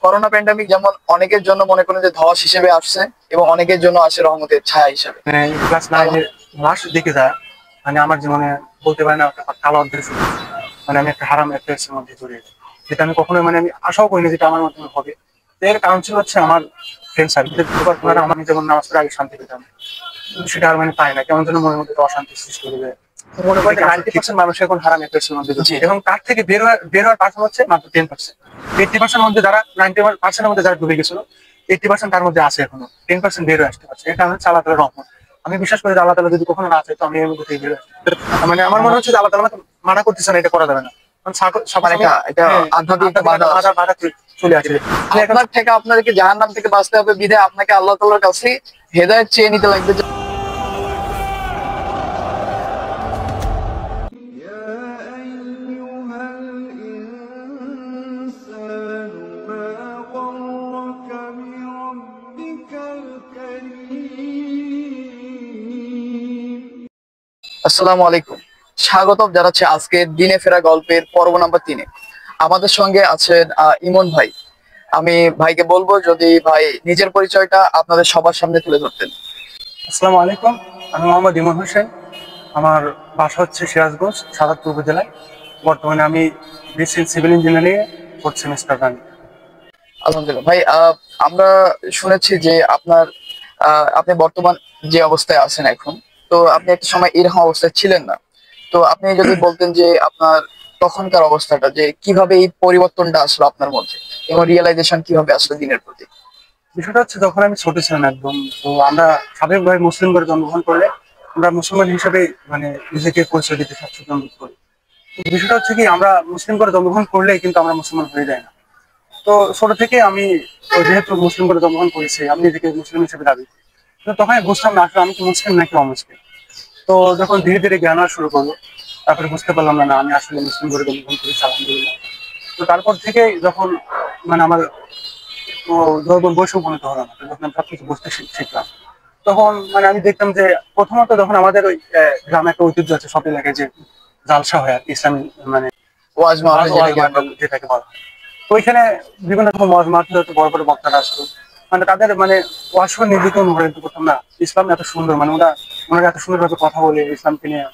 Corona pandemic যেমন অনেকের জন্য মনে করেন যে ধস হিসেবে আসছে এবং অনেকের জন্য আসে রহমতের ছায়া হিসেবে। ক্লাস 9 এর লাস্ট দিকে যায় মানে আমার জীবনে বলতে পারি না একটা কালো অধ্যায় শুরু হয়েছে। মানে আমি একটা হারাম অ্যাফেয়ার্স এর মধ্যে জড়িয়ে যাই, যেটা আমি কখনোই মানে আমি আশাও করিনি যেটা আমার মাধ্যমে হবে। তো এর কারণ ছিল হচ্ছে আমার ফ্রেন্ড সার্কেল। আমি যেমন নামাজ পড়ে আগে শান্তি পেতাম, কিন্তু সেটা আর মানে পাই না, কেমন যেন মনের মধ্যে একটা অশান্তি সৃষ্টি করে দেয়। মনে করেন 90% মানুষ এখন হারাম অ্যাফেয়ার্স এর মধ্যে জড়িয়ে যায়। এবং তার থেকে বের হওয়ার পার্সেন্ট হচ্ছে মাত্র 10%। 80% মধ্যে যারা 90% মধ্যে যারা ডুবে গেছিল, 80% তার মধ্যে আছে এখনো, 10% বের হয়ে আসতে পারছে। এটা হচ্ছে আল্লাহ তাআলার রহমত। আমি বিশ্বাস করি যে আল্লাহ তাআলা যদি কখনো না চায় তো আমি এর মধ্যে থেকে বের হয়ে আসবো। মানে আমার মনে হচ্ছে যে আল্লাহ তাআলা আমাকে মানা করতেছে না, এটা করা যাবে না। কারণ মানে এটা আধ্যাত্মিক একটা বাধা চলে আসে। আপনার থেকে আপনাদেরকে জাহান্নাম থেকে বাঁচতে হবে বিধায় আপনাকে আল্লাহ তাআলার কাছে হেদায়েত চেয়ে নিতে লাগবে। আসসালামু আলাইকুম, স্বাগতম জানাচ্ছি আজকের দিনে ফেরা গল্পের পর্ব নাম্বার 3-এ। আমাদের সঙ্গে আছেন ইমন ভাই। আমি ভাইকে বলবো যদি ভাই নিজের পরিচয়টা আপনাদের সবার সামনে তুলে ধরতেন। আসসালামু আলাইকুম, আমি মোহাম্মদ ইমন হোসেন। আমার বাসা হচ্ছে সিরাজগঞ্জ, সাদাতপুর উপজেলায়। বর্তমানে আমি BSc civil engineering fourth semester running. আলহামদুলিল্লাহ ভাই, আমরা শুনেছি যে আপনি বর্তমান যে অবস্থায় আছেন এখন, তো আপনি একটা সময় এরকম অবস্থায় ছিলেন না। তো আপনি যদি বলতেন যে আপনার তখনকার অবস্থাটা, যে কিভাবে এই পরিবর্তনটা আসলো আপনার মধ্যে এবং রিয়েলাইজেশন কিভাবে আসলো দিনের প্রতি। বিষয়টা হচ্ছে যখন আমি ছোট ছিলাম একদম, তো আমরা স্বাভাবিকভাবে মুসলিম ঘরে জন্মগ্রহণ করলে আমরা মুসলমান হিসেবে মানে নিজেকে পরিচয় দিতে স্বাচ্ছন্দ্য বোধ করি। কিন্তু বিষয়টা হচ্ছে কি, আমরা মুসলিম ঘরে জন্মগ্রহণ করলেই কিন্তু আমরা মুসলমান হয়ে যাই না। তো ছোট থেকে আমি যেহেতু মুসলিম ঘরে জন্মগ্রহণ করেছি, আমি নিজেকে মুসলিম হিসেবে দাবি করি। তো তখন আমি বুঝতাম না আসলে আমি কি মুসলিম নাকি অমুসলিম। তো যখন ধীরে ধীরে জ্ঞান হওয়া শুরু করলো, তারপরে বুঝতে পারলাম না আমি আসলে মুসলিম ঘরে জন্মগ্রহণ করেছি, আলহামদুলিল্লাহ। তো তারপর থেকে যখন মানে আমার যখন বয়স উপনীত হলাম, যখন আমি সবকিছু বুঝতে শিখলাম, তখন মানে আমি দেখতাম যে প্রথমত যখন আমাদের ওই গ্রামে একটা ঐতিহ্য আছে সব এলাকায় যে জালসা হয় আর কি, ইসলামী মানে ওয়াজ মাহফিল যেটাকে আমরা বলি। যেটাকে বলা হয়। তো ওইখানে বিভিন্ন রকম ওয়াজ মাহফিল হতো, বড় বড় বক্তারা আসতো। মানে তাদের মানে ওয়াজ শুনে নিজেকে অনুপ্রাণিত করতাম না, ইসলাম এত সুন্দর, মানে ওনারা এত সুন্দরভাবে কথা বলে ইসলামকে নিয়ে।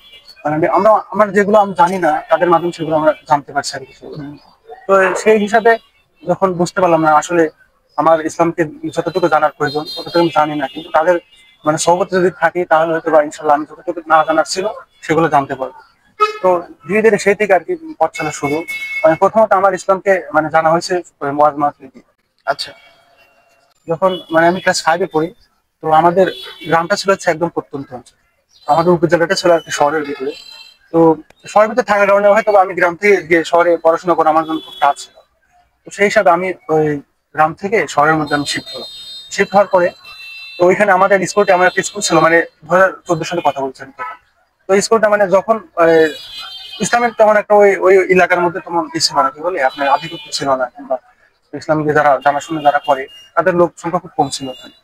মানে আমার যেগুলো আমি জানি না তাদের মাধ্যমে সেগুলো আমরা জানতে পারছি আর কি। তো সেই হিসাবে যখন বুঝতে পারলাম না আসলে আমার ইসলামকে যতটুকু জানার প্রয়োজন ততটুকু আমি জানি না, কিন্তু তাদের মানে সহবতে যদি থাকি তাহলে হয়তো বা ইনশাল্লাহ আমি যতটুকু না জানার ছিল সেগুলো জানতে পারবো। তো ধীরে ধীরে সেই থেকে আর কি পথ চলা শুরু। মানে প্রথমত আমার ইসলামকে মানে জানা হয়েছে ওয়াজ মাহফিল দিয়ে। আচ্ছা। যখন মানে আমি ক্লাস 5-এ পড়ি, তো আমাদের গ্রামটা ছিল হচ্ছে একদম প্রত্যন্ত অঞ্চল। আমাদের উপজেলাটা ছিল আর কি শহরের ভিতরে। তো শহরের ভিতরে থাকার কারণে হয়তো আমি গ্রাম থেকে গিয়ে শহরে পড়াশোনা করা আমার জন্য খুব টাফ ছিল। তো সেই হিসাবে আমি ওই গ্রাম থেকে শহরের মধ্যে আমি শিফট হলাম। শিফট হওয়ার পরে তো ওইখানে আমাদের স্কুলটা, আমার একটা স্কুল ছিল, মানে 2014 সালে কথা বলছেন তখন। তো স্কুলটা মানে যখন ইসলামের তেমন একটা ওই ওই এলাকার মধ্যে তেমন ছিল না, কি বলে আপনার আধিপত্য ছিল না, কিংবা ইসলামকে যারা জানাশোনা যারা করে তাদের লোক সংখ্যা খুব কম ছিল ওখানে।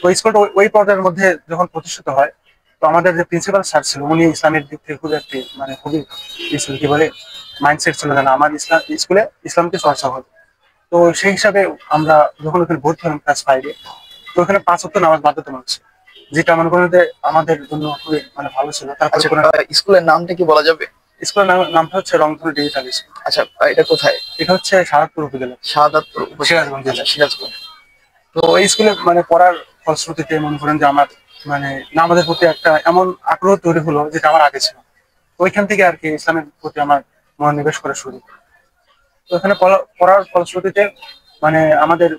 তো স্কুলটা ওই পর্যায়ের মধ্যে যখন প্রতিষ্ঠিত হয়, তো আমাদের যে প্রিন্সিপাল স্যার ছিল উনি ইসলামের দিক থেকে খুব একটি মানে খুবই কি বলে মাইন্ডসেট ছিল, যেন আমার স্কুলে ইসলামকে চর্চা হবে। তো সেই হিসাবে আমরা যখন ওখানে ভর্তি হলাম ক্লাস 5-এ, তো ওখানে 5 ওয়াক্ত নামাজ বাধ্যতামূলক ছিল, যেটা মনে করেন যে আমাদের জন্য খুবই মানে ভালো ছিল। তারপরে স্কুলের নামটা কি বলা যাবে? স্কুলের নামটা হচ্ছে রংপুর ডিজিটাল স্কুল। আচ্ছা, এটা কোথায়? এটা হচ্ছে সাহাদপুর উপজেলা, শাহাদাতপুর, সিরাজগঞ্জ জেলা। সিরাজগঞ্জ। তো ওই স্কুলে মানে পড়ার ফলশ্রুতিতে মনে করেন যে আমার মানে নামাজের প্রতি একটা এমন আগ্রহ তৈরি হলো যেটা আমার আগে ছিল। ওইখান থেকে আর কি ইসলামের প্রতি আমার মনোনিবেশ করা শুরু। তো এখানে পড়ার ফলশ্রুতিতে মানে আমাদের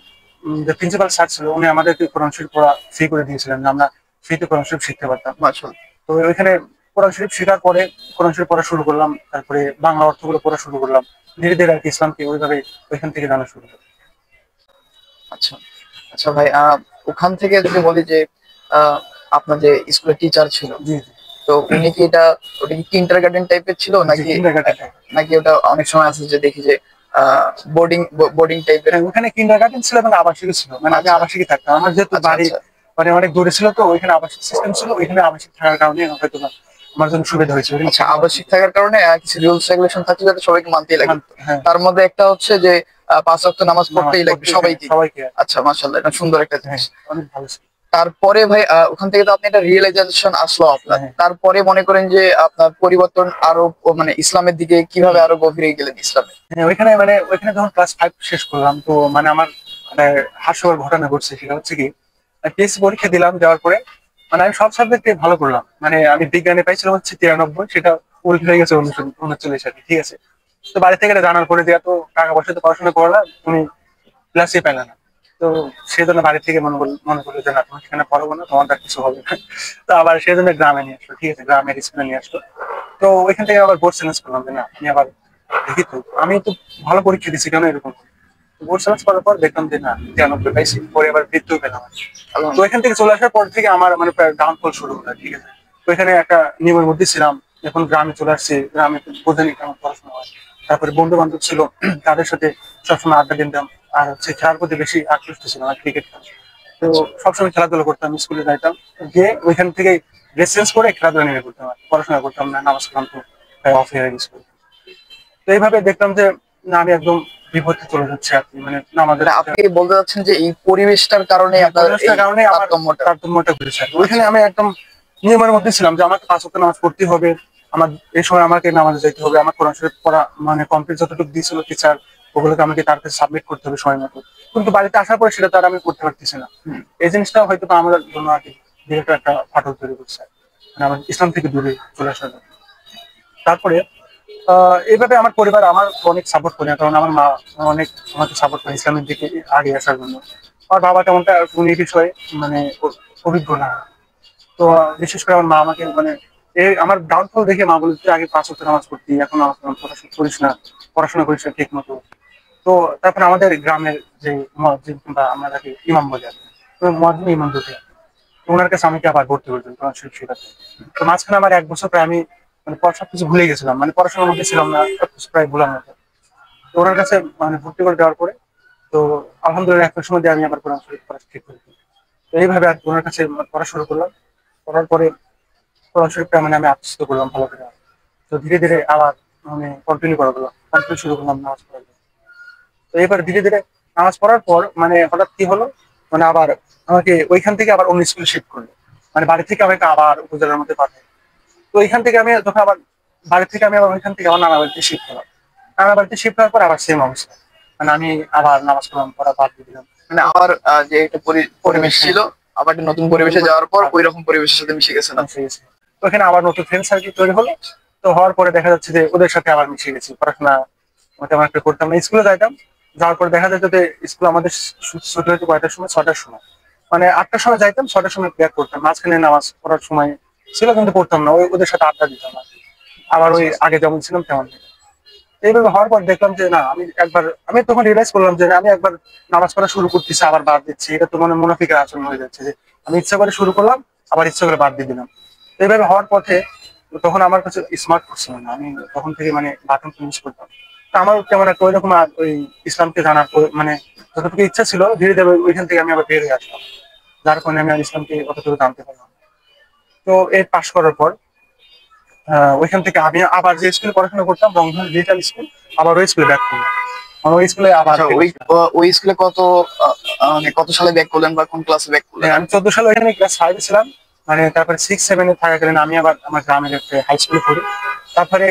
যে প্রিন্সিপাল স্যার ছিল উনি আমাদেরকে কোরআন শরীফ পড়া ফ্রি করে দিয়েছিলেন, আমরা ফ্রিতে কোরআন শরীফ শিখতে পারতাম। মাশাআল্লাহ। তো ওইখানে কোরআন শরীফ শেখার পরে কোরআন শরীফ পড়া শুরু করলাম, তারপরে বাংলা অর্থগুলো পড়া শুরু করলাম। ধীরে ধীরে আর কি ইসলামকে ওইভাবে ওইখান থেকে জানা শুরু করলাম। আচ্ছা আচ্ছা ভাই, ওখান থেকে যদি বলি যে আহ আপনার যে স্কুলের টিচার ছিল, জি জি। তো উনি কি ওটা কি কিন্ডারগার্টেন টাইপের ছিল নাকি? নাকি ওটা অনেক সময় আছে যে দেখি যে বোর্ডিং বোর্ডিং টাইপের? ওখানে কিন্ডারগার্টেন ছিল এবং আবাসিক ছিল, মানে আমি আবাসিকই থাকতাম। আমার যেহেতু বাড়ি মানে অনেক দূরে ছিল, তো ওইখানে আবাসিক সিস্টেম ছিল, ওইখানে আবাসিক থাকার কারণে হয়তো আমার জন্য সুবিধা হয়েছিল। আচ্ছা, আবাসিক থাকার কারণে কিছু রুলস রেগুলেশন থাকলে যাতে সবাইকে মানতেই লাগে। হ্যাঁ। তার মধ্যে একটা হচ্ছে যে পাঁচ ওয়াক্ত নামাজ পড়তেই লাগবে পড়তে- সবাইকে। সবাইকে। আচ্ছা, মাশাআল্লাহ, এটা সুন্দর একটা হ্যাঁ, জিনিস। অনেক ভালো ছিল। তারপরে ভাই ওখান থেকে তো আপনি একটা রিয়েলাইজেশন আসলো আপনার, হ্যাঁ, তারপরে মনে করেন যে আপনার পরিবর্তন আরো মানে ইসলামের দিকে কিভাবে আরো গভীরে গেলেন ইসলামে? হ্যাঁ, ওইখানে যখন ক্লাস 5 শেষ করলাম, তো মানে আমার মানে হাস্যকর ঘটনা ঘটছে। সেটা হচ্ছে কি, পিএসসি পরীক্ষা দিলাম, দেওয়ার পরে মানে আমি সব সাবজেক্টে ভালো করলাম। মানে আমি বিজ্ঞানে পাইছিলাম হচ্ছে 93, সেটা উল্টো হয়ে গেছে 39 আর কি, ঠিক আছে। তো বাড়ি থেকে এটা জানার পরে যে এত টাকা পয়সা তো পড়াশোনা করলাম, তুমি ক্লাসে পেলে না। তো সেই জন্য বাড়ি থেকে মনে করলো যে না, তোমার সেখানে পড়াবো না, তোমার আর কিছু হবে না। তো আবার সেই জন্য গ্রামে নিয়ে আসলো, ঠিক আছে, গ্রামের স্কুলে নিয়ে আসলো। তো ওইখান থেকে আবার বোর্ড চ্যালেঞ্জ করলাম যে না, আমি আবার দেখি তো, আমি তো ভালো পরীক্ষা দিচ্ছি, কেন এরকম? বোর্ড চ্যালেঞ্জ করার পর দেখলাম যে না, 93 পাইছি, পরে আবার বৃত্তিও পেলাম। তো এখান থেকে চলে আসার পর থেকে আমার মানে প্রায় ডাউনফল শুরু হলো, ঠিক আছে। তো এখানে একটা নিয়মের মধ্যে ছিলাম। এখন গ্রামে চলে আসছি, গ্রামে তো বোঝেনি কেমন পড়াশোনা হয়। তারপরে বন্ধু বান্ধব ছিল, তাদের সাথে সবসময় আড্ডা দিতাম। আর হচ্ছে খেলার প্রতি বেশি আকৃষ্ট ছিলাম, আর ক্রিকেট খেলা। তো আচ্ছা। সবসময় খেলাধুলা করতাম, স্কুলে যাইতাম, গিয়ে ওইখান থেকে ড্রেস চেঞ্জ করে খেলাধুলা নিয়ে করতাম, আর পড়াশোনা করতাম না, নামাজ কালাম তো অফ হয়ে গেছিল। তো এইভাবে দেখলাম যে না, আমি একদম বিপথে চলে যাচ্ছে আর কি, মানে নামাজের মানে আপনি কি বলতে চাচ্ছেন যে এই পরিবেশটার কারণে আপনার এই পরিবেশটার কারণে আমার তারতম্যটা? তারতম্যটা ঘটেছে আর কি। ওইখানে আমি একদম নিয়মের মধ্যে ছিলাম যে আমাকে 5 ওয়াক্ত নামাজ পড়তে হবে, আমার এই সময় আমাকে নামাজে যেতে হবে, আমার কোরআন শরীফ পড়া মানে কমপ্লিট যতটুকু দিয়েছিল টিচার, ওগুলোকে আমাকে তার কাছে সাবমিট করতে হবে সময় মতো। কিন্তু বাড়িতে আসার পরে সেটা তার আমি করতে পারতেছি না। হুম। এই জিনিসটা হয়তো বা আমার জন্য আর কি বিরাট একটা ফাটল তৈরি করছে, মানে আমার ইসলাম থেকে দূরে চলে আসার জন্য। তারপরে এইভাবে আমার পরিবার আমার অনেক সাপোর্ট করে, কারণ আমার মা অনেক আমাকে সাপোর্ট করে ইসলামের দিকে আগে আসার জন্য। আমার বাবা তেমনটা উনি এই বিষয়ে মানে অভিজ্ঞ না। তো বিশেষ করে আমার মা আমাকে মানে এই আমার ডাউনফল দেখে মা বলে, তুই আগে 5 ওয়াক্ত নামাজ পড়তি, এখন আমার পড়াশোনা করিস না, পড়াশোনা করিস না ঠিক মতো। তো তারপরে আমাদের গ্রামের যে মুয়াজ্জিন কিংবা আমরা তাকে ইমাম বলে আর কি, তো মুয়াজ্জিন ইমাম দুটি, তো ওনার কাছে আমাকে আবার ভর্তি করতেন কোরআন শরীফ শেখাতে। তো মাঝখানে আমার 1 বছর প্রায় আমি মানে সবকিছু ভুলে গেছিলাম, মানে পড়াশোনার মধ্যে ছিলাম না, সবকিছু প্রায় ভুলার মতো। তো ওনার কাছে মানে ভর্তি করে দেওয়ার পরে তো আলহামদুলিল্লাহ একটা সময় দিয়ে আমি আবার কোরআন শরীফ পড়া ঠিক করি। তো এইভাবে আর কি ওনার কাছে পড়া শুরু করলাম। করার পরে কোরআন শরীফটা মানে আমি আত্মস্থ করলাম ভালো করে। তো ধীরে ধীরে আবার মানে কন্টিনিউ করা গেলো, কন্টিনিউ শুরু করলাম নামাজ পড়া। তো এবার ধীরে ধীরে নামাজ পড়ার পর মানে হঠাৎ কি হলো, মানে আবার আমাকে ওইখান থেকে আবার অন্য স্কুলে শিফট করলো। মানে বাড়ি থেকে আমাকে আবার উপজেলার মধ্যে পাঠায়। তো ওইখান থেকে আমি যখন আবার বাড়ি থেকে আমি আবার ওইখান থেকে আমার নানা বাড়িতে শিফট হলাম। নানা বাড়িতে শিফট হওয়ার পর আবার সেম অবস্থা, মানে আমি আবার নামাজ পড়লাম, পড়া বাদ দিয়ে দিলাম। মানে আবার যে একটা পরিবেশ ছিল, আবার একটা নতুন পরিবেশে যাওয়ার পর ওই রকম পরিবেশের সাথে মিশে গেছেন আপনি। মিশে গেছি। তো ওখানে আবার নতুন ফ্রেন্ড সার্কেল তৈরি হলো। তো হওয়ার পরে দেখা যাচ্ছে যে ওদের সাথে আবার মিশে গেছি, পড়াশোনা তেমন একটা করতাম না, স্কুলে যাইতাম। যাওয়ার পরে দেখা যেত যে স্কুল আমাদের ছুটি হতো কয়টার সময়, 6টার সময়। মানে 8টার সময় যাইতাম, 6টার সময় ব্যাক করতাম, মাঝখানে নামাজ পড়ার সময় ছিল কিন্তু পড়তাম না, ওদের সাথে আড্ডা দিতাম আর কি। আবার ওই আগে যেমন ছিলাম তেমন। এইভাবে হওয়ার পর দেখলাম যে না, আমি তখন রিয়েলাইজ করলাম যে আমি একবার নামাজ পড়া শুরু করতেছি আবার বাদ দিচ্ছি, এটা তো মানে মুনাফিকের আচরণ হয়ে যাচ্ছে, যে আমি ইচ্ছা করে শুরু করলাম আবার ইচ্ছা করে বাদ দিয়ে দিলাম। তো এইভাবে হওয়ার পথে তখন আমার কাছে স্মার্টফোন ছিল না, আমি তখন থেকে মানে বাটন ইউজ করতাম। তো আমার তেমন একটা ওই রকম ওই ইসলামকে জানার মানে যতটুকু ইচ্ছা ছিল, ধীরে ধীরে ওইখান থেকে আমি আবার বের হয়ে আসলাম, যার কারণে আমি আর ইসলামকে অতটুকু জানতে পারলাম। তো এই পাশ করার পর ওইখান থেকে আমি আবার যে স্কুলে পড়াশোনা করতাম, রংধন ডিজিটাল স্কুল, আবার ওই স্কুলে ব্যাক করলাম। আমার ওই স্কুলে আবার আচ্ছা, ওই স্কুলে কত মানে কত সালে ব্যাক করলেন বা কোন ক্লাসে ব্যাক করলেন? আমি 14 সালে ওইখানে ক্লাস 5 ছিলাম। মানে তারপরে 6-7 থাকাকালীন আমি আবার আমার গ্রামের একটা হাই স্কুলে পড়ি। তারপরে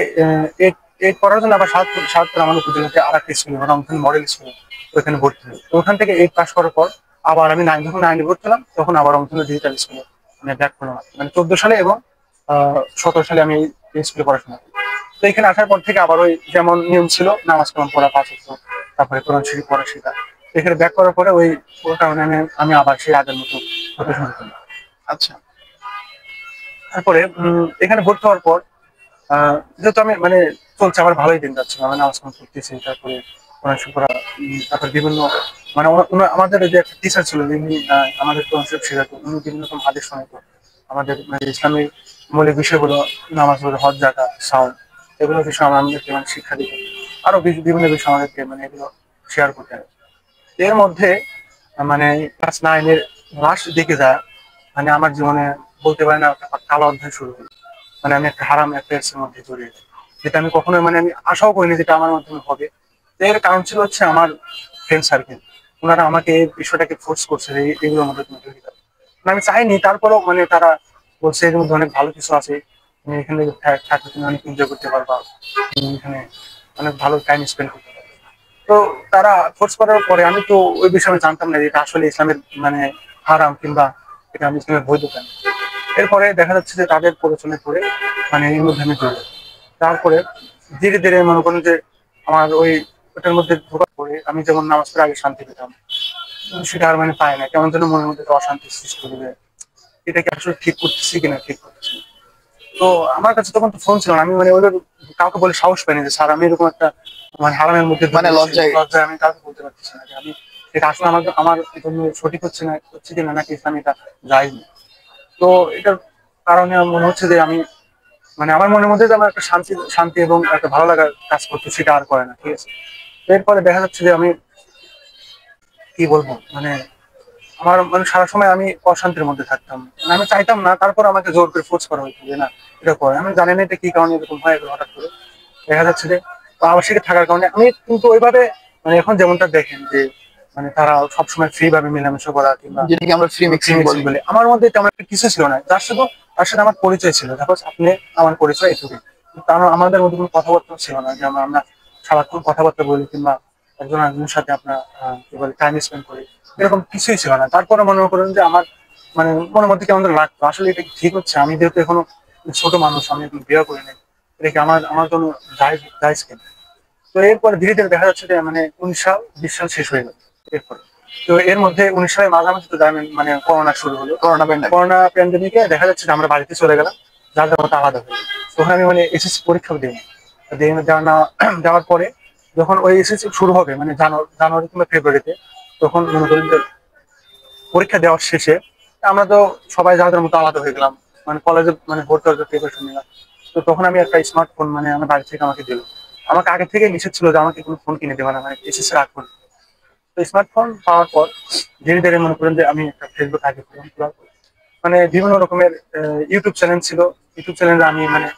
এইট এইট পড়ার জন্য আবার সাতপুর আমার উপজেলাতে আর একটা স্কুলে, রংধন মডেল স্কুলে, ওইখানে ভর্তি হই। তো ওখান থেকে 8 পাস করার পর আবার আমি যখন 9-এ ভর্তি হলাম, তখন আবার রংধন ডিজিটাল স্কুলে মানে ব্যাক করলাম। মানে 14 সালে এবং 17 সালে আমি এই স্কুলে পড়াশোনা করি। তো এখানে আসার পর থেকে আবার ওই যেমন নিয়ম ছিল, নামাজ কালাম পড়া 5 ওয়াক্ত, তারপরে কোরআন শরীফ পড়া শেখা। এখানে ব্যাক করার পরে ওই কারণে আমি আবার সেই আগের মতো হতে শুরু করলাম। আচ্ছা। তারপরে এখানে ভর্তি হওয়ার পর যেহেতু আমি মানে চলছে, আমার ভালোই দিন যাচ্ছে, আমি নামাজ কালাম পড়তেছি, তারপরে কোরআন শরীফ পড়া, তারপরে বিভিন্ন মানে আমাদের যে একটা টিচার ছিল, যিনি আমাদের কোরআন শরীফ শেখাতো, উনি বিভিন্ন রকম হাদিস শোনাতো আমাদের, মানে ইসলামের মৌলিক বিষয়গুলো, নামাজ, হজ, জাকাত, সাওম, এগুলো বিষয় আমাদেরকে মানে শিক্ষা দিত। আরো বিভিন্ন বিষয় আমাদেরকে মানে এগুলো শেয়ার করতেন। এর মধ্যে মানে ক্লাস 9-এর লাস্ট দিকে যায়, মানে আমার জীবনে বলতে পারি না, একটা কালো অধ্যায় শুরু হলো। মানে আমি একটা হারাম অ্যাফেয়ার্স এর মধ্যে জড়িয়ে যাই, যেটা আমি কখনোই মানে আমি আশাও করিনি যেটা আমার মাধ্যমে হবে। এর কারণ ছিল হচ্ছে আমার ফ্রেন্ড সার্কেল, ওনারা আমাকে এই বিষয়টাকে ফোর্স করছে যে এগুলোর মধ্যে তুমি ঢুকে যাও। মানে আমি চাইনি, তারপরেও মানে তারা বলছে এর মধ্যে অনেক ভালো কিছু আছে, তুমি এখানে থাকলে তুমি অনেক এনজয় করতে পারবা, তুমি এখানে অনেক ভালো টাইম স্পেন্ড করতে পারবে। তো তারা ফোর্স করার পরে আমি তো ওই বিষয়ে আমি জানতাম না যে এটা আসলে ইসলামের মানে হারাম কিংবা এটা আমি ইসলামের বৈধ কেন। এরপরে দেখা যাচ্ছে যে তাদের প্ররোচনায় পড়ে মানে এর মধ্যে আমি জড়িত। তারপরে ধীরে ধীরে মনে করেন যে আমার ওটার মধ্যে ঢোকার পরে আমি যেমন নামাজ পড়ে আগে শান্তি পেতাম, সেটা আর মানে পায় না, কেমন যেন মনের মধ্যে একটা অশান্তি সৃষ্টি করে। এটা কি আসলে ঠিক করতেছি কিনা ঠিক করতেছি না। তো আমার কাছে তখন তো ফোন ছিল না, আমি মানে ওদের কাউকে বলে সাহস পাইনি যে স্যার আমি এরকম একটা মানে হারামের মধ্যে মানে লজ্জায়। লজ্জায় আমি কাউকে বলতে পারতেছি না যে আমি এটা আসলে আমার আমার জন্য সঠিক হচ্ছে কিনা নাকি ইসলাম এটা যায়। তো এটার কারণে আমার মনে হচ্ছে যে আমি মানে আমার মনের মধ্যে যে আমার একটা শান্তি শান্তি এবং একটা ভালো লাগার কাজ করতে, সেটা আর করে না, ঠিক আছে। তো এরপরে দেখা যাচ্ছে যে আমি কি বলবো মানে আমার মানে সারা সময় আমি অশান্তির মধ্যে থাকতাম, মানে আমি চাইতাম না, তারপর আমাকে জোর করে ফোর্স করা হতো যে না এটা করে। আমি জানি না এটা কি কারণে এরকম হয়, এরকম হঠাৎ করে দেখা যাচ্ছে যে আবাসিকে থাকার কারণে আমি কিন্তু ওইভাবে মানে এখন যেমনটা দেখেন যে মানে তারা সবসময় ফ্রি ভাবে মেলামেশা করা কিংবা যেটাকে আমরা ফ্রি মিক্সিং বলি। বলে, আমার মধ্যে তেমন একটা কিছু ছিল না, তার সাথে আমার পরিচয় ছিল, দেখো আপনি আমার পরিচয় এটুকুই। কারণ আমাদের মধ্যে কোনো কথাবার্তা ছিল না যে আমরা সারাক্ষণ কথাবার্তা বলি কিংবা একজন আরেকজনের সাথে আপনার কি বলে টাইম স্পেন্ড করি, এরকম কিছুই ছিল না। তারপরে মনে করেন যে আমার মানে মনের মধ্যে কেমন যেন লাগতো আসলে এটা কি ঠিক হচ্ছে, আমি যেহেতু এখনো ছোট মানুষ, আমি এখন বিয়ে করি নাই, এটা কি আমার আমার জন্য জায়েজ কিনা। তো এরপরে ধীরে ধীরে দেখা যাচ্ছে যে মানে 19 সাল 20 সাল শেষ হয়ে গেল। এরপরে তো এর মধ্যে 19 সালের মাঝামাঝি তো জানেন মানে করোনা শুরু হলো। Corona pandemic. করোনা প্যান্ডেমিকে দেখা যাচ্ছে যে আমরা বাড়িতে চলে গেলাম, যার যার মতো আলাদা হয়ে গেলাম। তখন আমি মানে এসএসসি পরীক্ষাও দিই, দেওয়ার পরে যখন ওই এসএসসি শুরু হবে মানে জানুয়ারি কিংবা ফেব্রুয়ারিতে, তখন মনে করেন যে পরীক্ষা দেওয়ার শেষে আমরা তো সবাই যাদের মতো আলাদা হয়ে গেলাম, মানে কলেজে মানে ভর্তি হওয়ার প্রিপারেশন নিলাম। তো তখন আমি একটা স্মার্টফোন মানে আমার বাড়ি থেকে আমাকে দিল। আমাকে আগে থেকে নিষেধ ছিল যে আমাকে কোনো ফোন কিনে দেবে না, মানে এসএসসি রাখ। তো স্মার্টফোন পাওয়ার পর ধীরে ধীরে মনে করেন যে আমি একটা ফেসবুক আগে খোলার পর মানে বিভিন্ন রকমের ইউটিউব চ্যানেল ছিল। ইউটিউব চ্যানেলে আমি মানে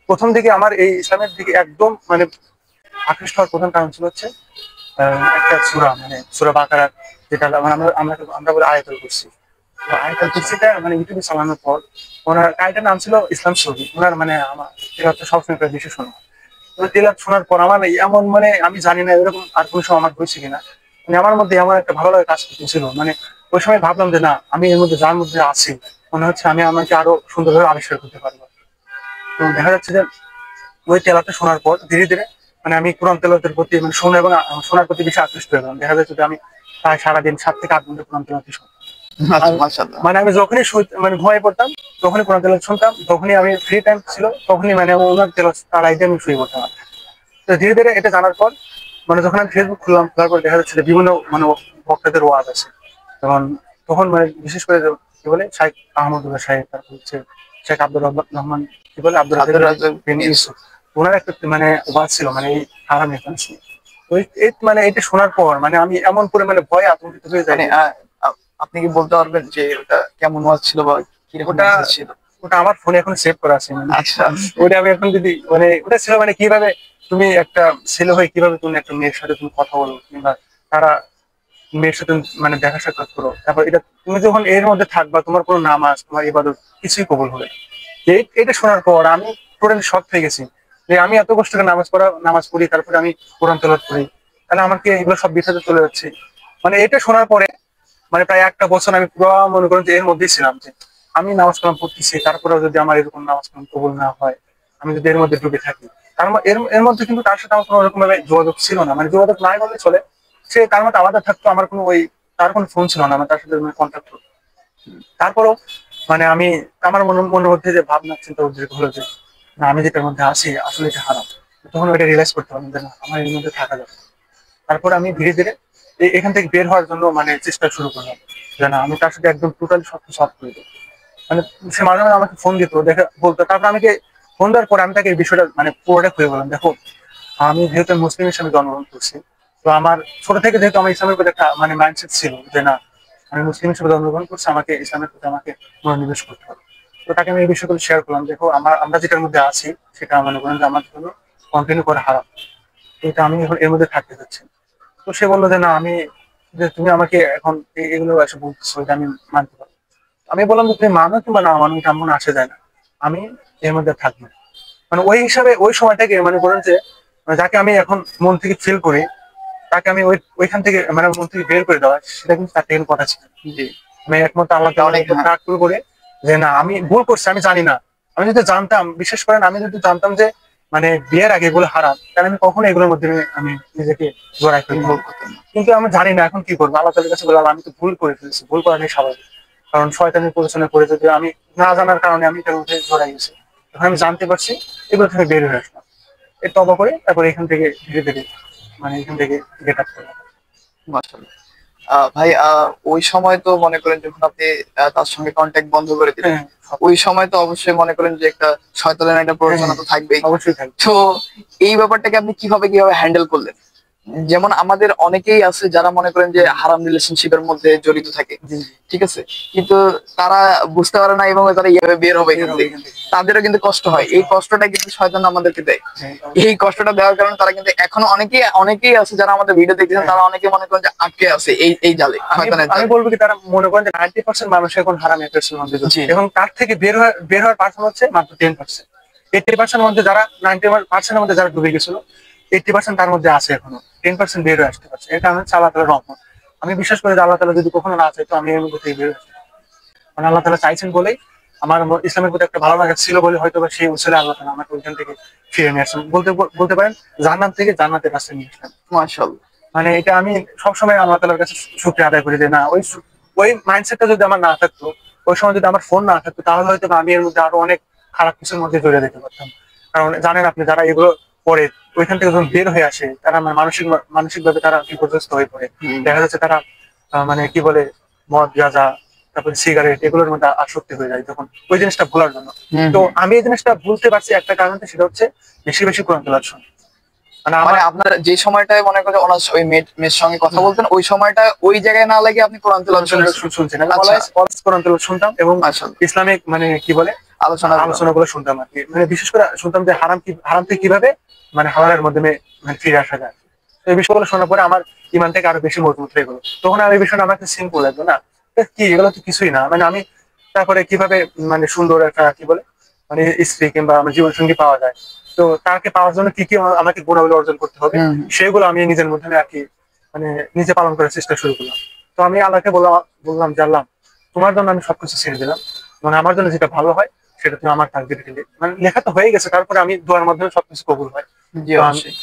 প্রথম দিকে আমার এই ইসলামের দিকে একদম মানে আকৃষ্ট হওয়ার প্রধান কারণ ছিল হচ্ছে একটা সূরা মানে সূরা বাকারা, যেটা মানে আমরা আমরা আমরা বলে আয়াতুল কুরসি। তো আয়াতুল কুরসিটা মানে ইউটিউবে চালানোর পর ওনার আয়াতের নাম ছিল ইসলাম ছবি, ওনার মানে আমার এটা হচ্ছে সবসময় প্রায় বেশি শোনা। তো তেলাওয়াত শোনার পর আমার এমন মানে আমি জানি না এরকম আর কোনো সময় আমার হয়েছে কিনা, মানে আমার মধ্যে আমার একটা ভালো লাগা কাজ করতেছিল। মানে ওই সময় ভাবলাম যে না আমি এর মধ্যে যার মধ্যে আছি মনে হচ্ছে আমি আমাকে আরো সুন্দরভাবে আবিষ্কার করতে পারবো। তো দেখা যাচ্ছে যে ওই তেলাওয়াতটা শোনার পর ধীরে ধীরে মানে আমি কোরআন তেলাওয়াতের প্রতি মানে শোনা এবং শোনার প্রতি বেশি আকৃষ্ট হয়ে গেলাম। দেখা যাচ্ছে যে আমি প্রায় সারাদিন 7 থেকে 8 ঘন্টা কোরআন তেলাওয়াত শুনতাম। মাশাআল্লাহ। মানে আমি যখনই মানে ঘুমিয়ে পড়তাম তখনই কোরআন তেলাওয়াত শুনতাম, তখনই আমি ফ্রি টাইম ছিল তখনই মানে ওনার তেলাওয়াত তারাই দিয়ে আমি শুয়ে পড়তাম। তো ধীরে ধীরে এটা জানার পর মানে যখন আমি ফেসবুক খুললাম, খোলার পর দেখা যাচ্ছে যে বিভিন্ন মানে বক্তাদের ওয়াজ আছে, যেমন তখন মানে বিশেষ করে কি বলে শাইখ আহমদুল্লাহ সাহেব, তারপর হচ্ছে শেখ আব্দুর রহমান কি বলে আব্দুল আব্দুর রাজ্জাক বিন ইউসুফ, ওনার একটা মানে ওয়াজ ছিল মানে এই হারাম এখানে। ওই এই মানে এটা শোনার পর মানে আমি এমন পরিমাণে ভয়ে আতঙ্কিত হয়ে যাই। মানে আপনি কি বলতে পারবেন যে ওটা কেমন ওয়াজ ছিল বা কিরকম ওটা মেসেজ ছিল? ওটা আমার ফোনে এখন সেভ করা আছে, মানে আচ্ছা। ওটা আমি এখন যদি মানে ওটা ছিল মানে কিভাবে তুমি একটা ছেলে হয়ে কিভাবে তুমি একটা মেয়ের সাথে তুমি কথা বলো কিংবা তারা মেয়ের সাথে মানে দেখা সাক্ষাৎ করো, তারপর এটা তুমি যখন এর মধ্যে থাকবা তোমার কোনো নামাজ তোমার ইবাদত কিছুই কবুল হবে না। এটা শোনার পর আমি টোটালি শক হয়ে গেছি যে আমি এত কষ্ট করে নামাজ পড়ি, তারপরে আমি কোরআন তেলাওয়াত করি, তাহলে আমাকে এগুলো সব বিছাতে চলে যাচ্ছে। মানে এটা শোনার পরে মানে প্রায় একটা বছর আমি পুরো মনে করেন যে এর মধ্যেই ছিলাম যে আমি নামাজ কালাম পড়তেছি, তারপরেও যদি আমার এরকম নামাজ কালাম কবুল না হয়, আমি যদি এর মধ্যে ডুবে থাকি। এর এর মধ্যে কিন্তু তার সাথে আমার কোনো রকম ভাবে যোগাযোগ ছিল না, মানে যোগাযোগ নাই বললে চলে। সে তার মধ্যে আলাদা থাকতো, আমার কোনো ওই তার কোনো ফোন ছিল না, আমার তার সাথে কন্ট্যাক্ট করতো। তারপরেও মানে আমি আমার মনের মধ্যে যে ভাবনা চিন্তা উদ্রেক হলো যে না আমি যেটার মধ্যে আছি আসলে এটা হারাম, তখন ওইটা রিয়েলাইজ করতে পারলাম যে না আমার এর মধ্যে থাকা যাবে। তারপর আমি ধীরে ধীরে এখান থেকে বের হওয়ার জন্য মানে চেষ্টা শুরু করলাম যে না আমি তার সাথে একদম টোটালি সবকিছু সলভ করে দেবো। মানে সে মাঝে মাঝে আমাকে ফোন দিত, দেখে বলতো, তারপর আমাকে ফোন দেওয়ার পরে আমি তাকে এই বিষয়টা মানে পুরোটা খুলে বললাম, দেখো আমি যেহেতু মুসলিম হিসেবে জন্মগ্রহণ করছি, তো আমার ছোট থেকে যেহেতু আমার ইসলামের প্রতি একটা মানে মাইন্ডসেট ছিল যে না আমি মুসলিম হিসেবে জন্মগ্রহণ করছি, আমাকে ইসলামের প্রতি আমাকে মনোনিবেশ করতে হবে। তো তাকে আমি এই বিষয়গুলো শেয়ার করলাম, দেখো আমরা যেটার মধ্যে আছি সেটা মনে করেন যে আমার জন্য কন্টিনিউ করা হারাম। তো এটা আমি এখন এর মধ্যে থাকতে চাচ্ছি। তো সে বললো যে না, আমি যে তুমি আমাকে এখন এগুলো এসে বলতেছো, এটা আমি মানতে পারবো না। আমি বললাম যে তুমি মানো কিংবা না মানো, এটা এমন আসে যায় না, আমি এর মধ্যে থাকবো না। মানে ওই হিসাবে ওই সময়টাকে মানে করেন যে যাকে আমি এখন মন থেকে ফিল করি, তাকে আমি ওইখান থেকে মানে মন থেকে বের করে দেওয়া, সেটা কিন্তু তার থেকে কথা ছিল না। জি। আমি একমত আল্লাহ এটা তাআলার অনেক, উপর হ্যাঁ। তাওয়াক্কুল করে যে না, আমি ভুল করছি, আমি জানি না। আমি যদি জানতাম, বিশেষ করেন আমি যদি জানতাম যে মানে বিয়ের আগে এগুলো হারাম, তাহলে আমি কখনো এগুলোর মধ্যে আমি নিজেকে জড়াই ফেলতাম ভুল না। করতেন না। কিন্তু আমি জানি না, এখন কি করবো। আল্লাহ তাআলার কাছে বললাম আমি তো ভুল করে ফেলেছি, ভুল করাটাই স্বাভাবিক। কারণ শয়তানের প্ররোচনায় পড়ে যদি আমি না জানার কারণে আমি এটার মধ্যে জড়াই গেছি, এখন আমি জানতে পারছি, এগুলো থেকে বের হয়ে আসলাম। এই তবা করে তারপরে এখান থেকে ধীরে ধীরে মানে এখান থেকে গেট আপ করলাম। মাশাআল্লাহ। ভাই, ওই সময় তো মনে করেন যখন আপনি তার সঙ্গে কন্ট্যাক্ট বন্ধ করে দিলেন, হ্যাঁ, ওই সময় তো অবশ্যই মনে করেন যে একটা শয়তানের একটা হ্যাঁ, প্ররোচনা তো থাকবেই। অবশ্যই থাকবে। তো এই ব্যাপারটাকে আপনি কিভাবে হ্যান্ডেল করলেন? যেমন আমাদের অনেকেই আছে যারা মনে করেন যে হারাম রিলেশনশিপের মধ্যে জড়িত থাকে, জি, জি। ঠিক আছে, কিন্তু তারা বুঝতে পারে না এবং তারা এইভাবে বের হবে বের এখান হবে থেকে। এখান থেকে। তাদেরও কিন্তু কষ্ট হয়, কষ্ট এই হয়। কষ্টটা কিন্তু শয়তান আমাদেরকে দেয়। হ্যাঁ, এই কষ্টটা দেওয়ার কারণে তারা কিন্তু এখনো অনেকেই আছে যারা আমাদের ভিডিও দেখতেছেন, হ্যাঁ। তারা অনেকে মনে করেন যে আটকে আছে এই জালে, আমি শয়তানের আমি জালে। বলবো কি, তারা মনে করেন যে 90% মানুষ এখন হারাম অ্যাড্রেসের মধ্যে জি। যাচ্ছে, এবং তার থেকে বের হওয়ার পার্সেন্ট হচ্ছে মাত্র 10%। 80% মধ্যে যারা 90% মধ্যে যারা ডুবে গেছিল, 80% তার মধ্যে আছে এখনো, 10% বের হয়ে আসতে পারছে। এটা হচ্ছে আল্লাহ তাআলার রহমত। আমি বিশ্বাস করি যে আল্লাহ তাআলা যদি কখনো না চাইতো, আমি এর মধ্যে থেকে বের হয়ে আসতাম। মানে আল্লাহ তাআলা চাইছেন বলেই, আমার ইসলামের প্রতি একটা ভালো লাগা ছিল বলে হয়তো বা সেই উসিলে আল্লাহ তাআলা আমাকে ওইখান থেকে ফিরে নিয়ে আসছেন, বলতে পারেন জান্নাত থেকে জান্নাতের রাস্তায় নিয়ে আসলেন। মাশাআল্লাহ। মানে এটা আমি সবসময় আল্লাহ তাআলার কাছে শুকরিয়া আদায় করি যে না, ওই মাইন্ডসেটটা যদি আমার না থাকতো, ওই সময় যদি আমার ফোন না থাকতো, তাহলে হয়তো বা আমি এর মধ্যে আরো অনেক খারাপ কিছুর মধ্যে জড়িয়ে যেতে পারতাম। কারণ জানেন আপনি, যারা এগুলো পড়ে ওইখান থেকে যখন বের হয়ে আসে, তারা মানে মানসিক ভাবে তারা বিপর্যস্ত হয়ে পড়ে। হুম। দেখা যাচ্ছে তারা মানে কি বলে, মদ গাঁজা, তারপরে সিগারেট, এগুলোর মধ্যে আসক্তি হয়ে যায় তখন ওই জিনিসটা ভোলার জন্য। হুম, তো হুম। আমি এই জিনিসটা ভুলতে পারছি একটা কারণে, সেটা হচ্ছে বেশি বেশি কোরআন তেলাওয়াত শোনা। মানে মানে আমার আপনার যে সময়টায় মনে করেন ওনার ওই মেয়ের সঙ্গে কথা বলতেন, ওই সময়টা ওই জায়গায় না লাগে আপনি কোরআন কোরআন তেলাওয়াত শুনছেন। তেলাওয়াত শুনছেন, আমি আচ্ছা। অলওয়েজ কোরআন তেলাওয়াত শুনতাম, এবং মাশাআল্লাহ। ইসলামিক মানে কি বলে আলোচনাগুলো। আলোচনাগুলো শুনতাম আর কি। মানে বিশেষ করে শুনতাম যে হারাম থেকে কিভাবে মানে হালালের মাধ্যমে মানে ফিরে আসা যায়। তো এই বিষয়গুলো শোনার পরে আমার ইমান থেকে আরো বেশি মজবুত হয়ে গেলো। তখন আর এই বিষয়টা আমাকে সিম্পল লাগলো না, কি এগুলো তো কিছুই না। মানে আমি তারপরে কিভাবে মানে সুন্দর একটা কি বলে মানে স্ত্রী কিংবা আমার জীবন সঙ্গী পাওয়া যায়, তো তাকে পাওয়ার জন্য কি কি আমাকে গুণাবলী অর্জন করতে হবে, হুম, সেগুলো আমি নিজের মধ্যে আর কি মানে নিজে পালন করার চেষ্টা শুরু করলাম। তো আমি আল্লাহকে বললাম যে আল্লাহ, তোমার জন্য আমি সবকিছু ছেড়ে দিলাম, মানে আমার জন্য যেটা ভালো হয় সেটা তুমি আমার তাকদীরে লিখে, মানে লেখা তো হয়ে গেছে, তারপরে আমি দোয়ার মাধ্যমে সবকিছু কবুল হয়। হুম। জি, তো আমি অবশ্যই।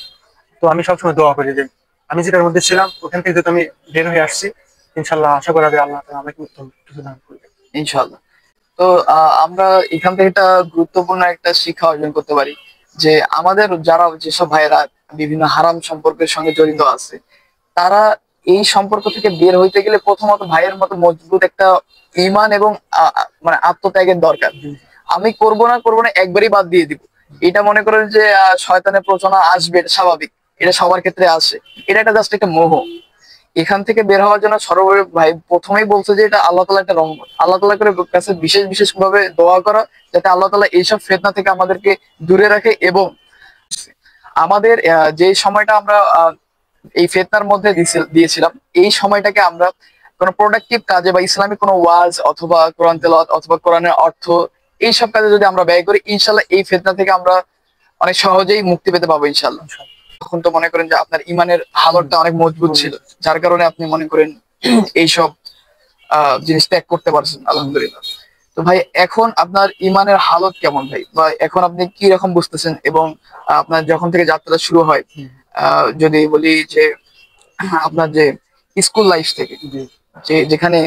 তো আমি সবসময় দোয়া করি যে আমি যেটার মধ্যে ছিলাম ওখান থেকে যদি আমি বের হয়ে আসছি, ইনশাল্লাহ আশা করা যায় আল্লাহ তাআলা আমাকে উত্তম কিছু দান করবে। ইনশাআল্লাহ। তো আমরা এখান থেকে একটা গুরুত্বপূর্ণ একটা শিক্ষা অর্জন করতে পারি যে আমাদের যারা যেসব ভাইয়েরা বিভিন্ন হারাম সম্পর্কের সঙ্গে জড়িত আছে, তারা এই সম্পর্ক থেকে বের হইতে গেলে প্রথমত ভাইয়ের মতো মজবুত একটা ঈমান এবং মানে আত্মত্যাগের দরকার। আমি করব না একবারই বাদ দিয়ে দিব, এটা মনে করেন যে শয়তানের প্ররোচনা আসবে, এটা স্বাভাবিক, এটা সবার ক্ষেত্রে আসে। এটা একটা জাস্ট একটা মোহ। এখান থেকে বের হওয়ার জন্য সর্বোপরি ভাই প্রথমেই বলছে যে এটা আল্লাহ তাআলা একটা রহমত, আল্লাহ তাআলা করে কাছে বিশেষ ভাবে দোয়া করা, যাতে আল্লাহ তাআলা এইসব ফিতনা থেকে আমাদেরকে দূরে রাখে। এবং আমাদের যে সময়টা আমরা এই ফিতনার মধ্যে দিয়েছিলাম, এই সময়টাকে আমরা কোনো প্রোডাক্টিভ কাজে বা ইসলামিক কোনো ওয়াজ অথবা কোরআন তেলাওয়াত অথবা কোরআনের অর্থ, এইসব কাজে যদি আমরা ব্যয় করি, ইনশাল্লাহ এই ফিতনা থেকে আমরা অনেক সহজেই মুক্তি পেতে পাবো ইনশাল্লাহ। তখন তো মনে করেন যে আপনার ইমানের হালতটা অনেক মজবুত ছিল, যার কারণে আপনি মনে করেন এইসব জিনিস ত্যাগ করতে পারছেন, আলহামদুলিল্লাহ। তো ভাই, এখন আপনার ইমানের হালত কেমন ভাই, বা এখন আপনি কি রকম বুঝতেছেন? এবং আপনার যখন থেকে যাত্রা শুরু হয়, যদি বলি যে আপনার যে স্কুল লাইফ থেকে, জি, যেখানে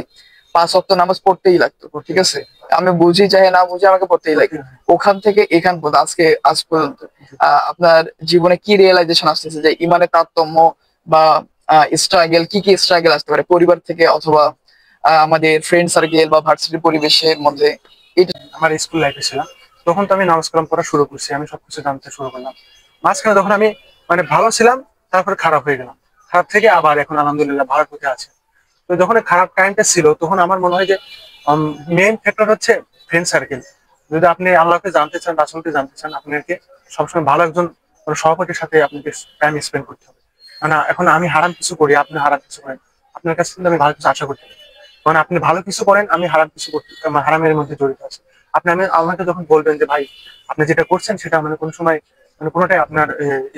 5 ওয়াক্ত নামাজ পড়তেই লাগতো, ঠিক আছে, আমি বুঝি চাহে না বুঝি আমাকে পড়তেই লাগে, ওখান থেকে এখান পর্যন্ত আজ পর্যন্ত আপনার জীবনে কি রিয়েলাইজেশন আসতেছে যে ইমানের তারতম্য বা স্ট্রাগল, কি স্ট্রাগল আসতে পারে পরিবার থেকে অথবা আমাদের ফ্রেন্ড সার্কেল বা ভার্সিটির পরিবেশের মধ্যে? এটা আমার স্কুল লাইফে ছিলাম, তখন তো আমি নামাজ কালাম পড়া শুরু করছি, আমি সবকিছু জানতে শুরু করলাম। মাঝখানে তখন আমি মানে ভালো ছিলাম, তারপরে খারাপ হয়ে গেলাম, খারাপ থেকে আবার এখন আলহামদুলিল্লাহ ভালো পথে আছে। তো যখন এই খারাপ টাইমটা ছিল, তখন আমার মনে হয় যে মেইন ফ্যাক্টর হচ্ছে ফ্রেন্ড সার্কেল। যদি আপনি আল্লাহকে জানতে চান, রাসূলকে জানতে চান, আপনাকে সবসময় ভালো একজন কোনো সহপাঠীর সাথে আপনাকে টাইম স্পেন্ড করতে হবে। মানে এখন আমি হারাম কিছু করি, আপনি হারাম কিছু করেন, আপনার কাছে কিন্তু আমি ভালো কিছু আশা করতে পারি। কারণ আপনি ভালো কিছু করেন, আমি হারাম কিছু করতে, হারামের মধ্যে জড়িত আছি। আমাকে যখন বলবেন যে ভাই আপনি যেটা করছেন সেটা মানে কোনো সময় মানে কোনোটাই আপনার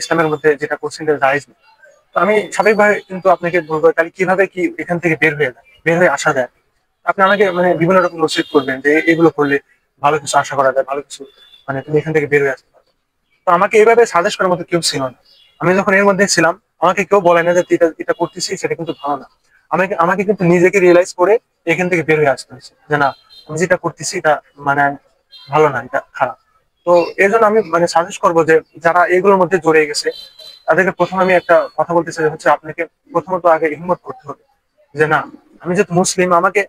ইসলামের মধ্যে যেটা করছেন এটা জায়েজ নেই, তো আমি স্বাভাবিকভাবে কিন্তু আপনাকে বলবো তাহলে কিভাবে কি এখান থেকে বের হয়ে আসা যায়। আপনি আমাকে মানে বিভিন্ন রকম নসিহত করবেন যে এগুলো করলে ভালো কিছু আশা করা যায়, ভালো কিছু মানে তুমি এখান থেকে বের হয়ে আসতে পারবে। তো আমাকে এইভাবে সাজেস্ট করার মতো কেউ ছিল না। আমি যখন এর মধ্যে ছিলাম আমাকে কেউ বলে না যে তুই এটা এটা করতেছিস সেটা কিন্তু ভালো না। আমাকে আমাকে কিন্তু নিজেকে রিয়েলাইজ করে এখান থেকে বের হয়ে আসতে হয়েছে যে না, আমি যেটা করতেছি এটা মানে ভালো না, এটা খারাপ। তো এই জন্য আমি মানে সাজেস্ট করবো যে যারা এগুলোর মধ্যে জড়িয়ে গেছে তাদেরকে প্রথম আমি একটা কথা বলতে চাই, হচ্ছে আপনাকে প্রথমত আগে হিম্মত করতে হবে যে না, আমি যেহেতু মুসলিম, আমাকে